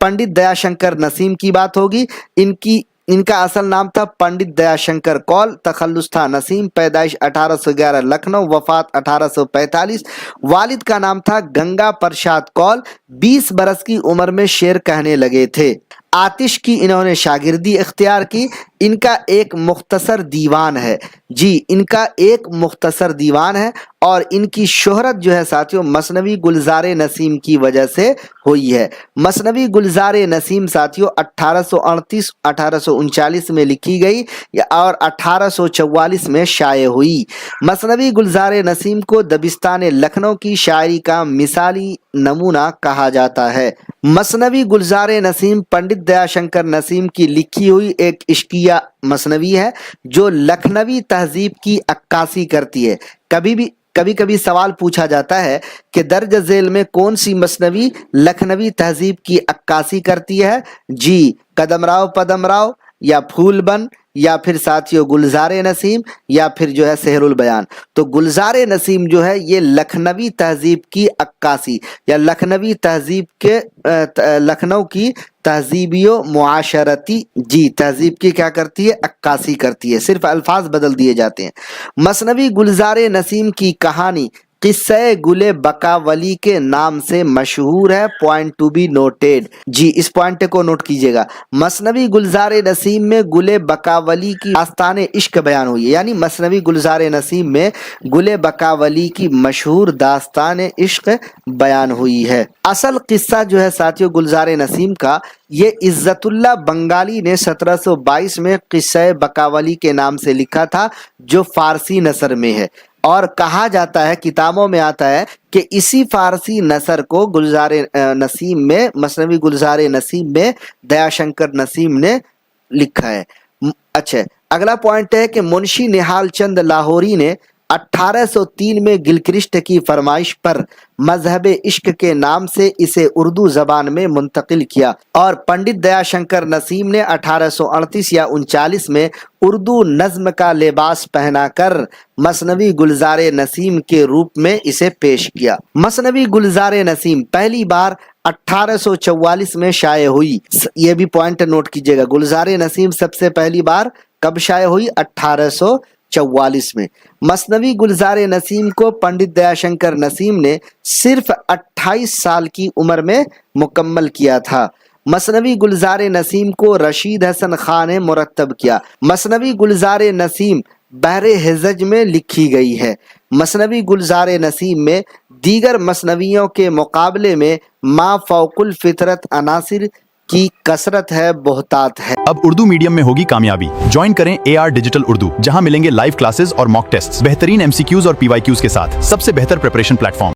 पंडित दयाशंकर नसीम की बात होगी। इनका असल नाम था पंडित दयाशंकर कौल, तखल्लुस था नसीम, पैदाइश 1811 लखनऊ, वफात 1845। वालिद का नाम था गंगा प्रसाद कौल। 20 बरस की उम्र में शेर कहने लगे थे। आतिश की इन्होंने शागिर्दी इख्तियार की। इनका एक मुख्तसर दीवान है जी, इनका एक मुख्तसर दीवान है और इनकी शोहरत जो है साथियों मसनवी गुलजार नसीम की वजह से हुई है। मसनवी गुलजार नसीम साथियों 1838-1839 में लिखी गई और 1844 में शाये हुई। मसनवी गुलजार नसीम को दबिस्तान लखनऊ की शायरी का मिसाली नमूना कहा जाता है। मसनवी गुलजार नसीम पंडित दयाशंकर नसीम की लिखी हुई एक इश्किया मसनवी है जो लखनवी तहजीब की अक्कासी करती है। कभी कभी सवाल पूछा जाता है कि दर्ज झेल में कौन सी मसनवी लखनवी तहजीब की अक्कासी करती है जी, कदमराव पदमराव या फूलबन या फिर साथियों गुलजार नसीम या फिर जो है सेहरुल बयान। तो गुलजार नसीम जो है ये लखनवी तहजीब की अक्कासी या लखनवी तहजीब के लखनऊ की तहजीबियो मुआशरती जी तहजीब की क्या करती है, अक्कासी करती है, सिर्फ अल्फाज बदल दिए जाते हैं। मसनवी गुलजार नसीम की कहानी किस्से गुले बकावली के नाम से मशहूर है। पॉइंट टू बी नोटेड जी, इस पॉइंट को नोट कीजिएगा। मसनवी गुलजार नसीम में गुले बकावली की दास्तान इश्क बयान हुई है, यानी मसनवी गुलजार नसीम में गुले बकावली की मशहूर दास्तान इश्क बयान हुई है। असल किस्सा जो है साथियों गुलजार नसीम का, ये इज्जतुल्लाह बंगाली ने 1722 में किस्से बकावली के नाम से लिखा था जो फारसी नसर में है और कहा जाता है, किताबों में आता है कि इसी फारसी नसर को गुलजार नसीम में मसनवी गुलजार नसीम में दयाशंकर नसीम ने लिखा है। अच्छा, अगला पॉइंट है कि मुंशी निहाल चंद लाहौरी ने 1803 में गिलक्रिस्ट की फरमाइश पर मजहब इश्क के नाम से इसे उर्दू जबान में मुंतकिल किया और पंडित दयाशंकर नसीम ने 1838 या 39 में उर्दू नज्म का लिबास पहनाकर मसनवी गुलजार नसीम के रूप में इसे पेश किया। मसनवी गुलजार नसीम पहली बार 1844 में शाये हुई। ये भी पॉइंट नोट कीजिएगा, गुलजार नसीम सबसे पहली बार कब शाये हुई, 1844 में। मसनवी गुलजार नसीम को पंडित दयाशंकर नसीम ने सिर्फ 28 साल की उम्र में मुकम्मल किया था। मसनवी गुलजार नसीम को रशीद हसन खान ने मुरत्तब किया। मसनवी गुलजार नसीम बहरे हिजज में लिखी गई है। मसनवी गुलजार नसीम में दीगर मसनवियों के मुकाबले में मा फौकुल फितरत अनासिर की कसरत है, बहुतात है। अब उर्दू मीडियम में होगी कामयाबी। ज्वाइन करें AR डिजिटल उर्दू, जहां मिलेंगे लाइव क्लासेस और मॉक टेस्ट, बेहतरीन MCQs और PYQs के साथ सबसे बेहतर प्रिपरेशन प्लेटफॉर्म।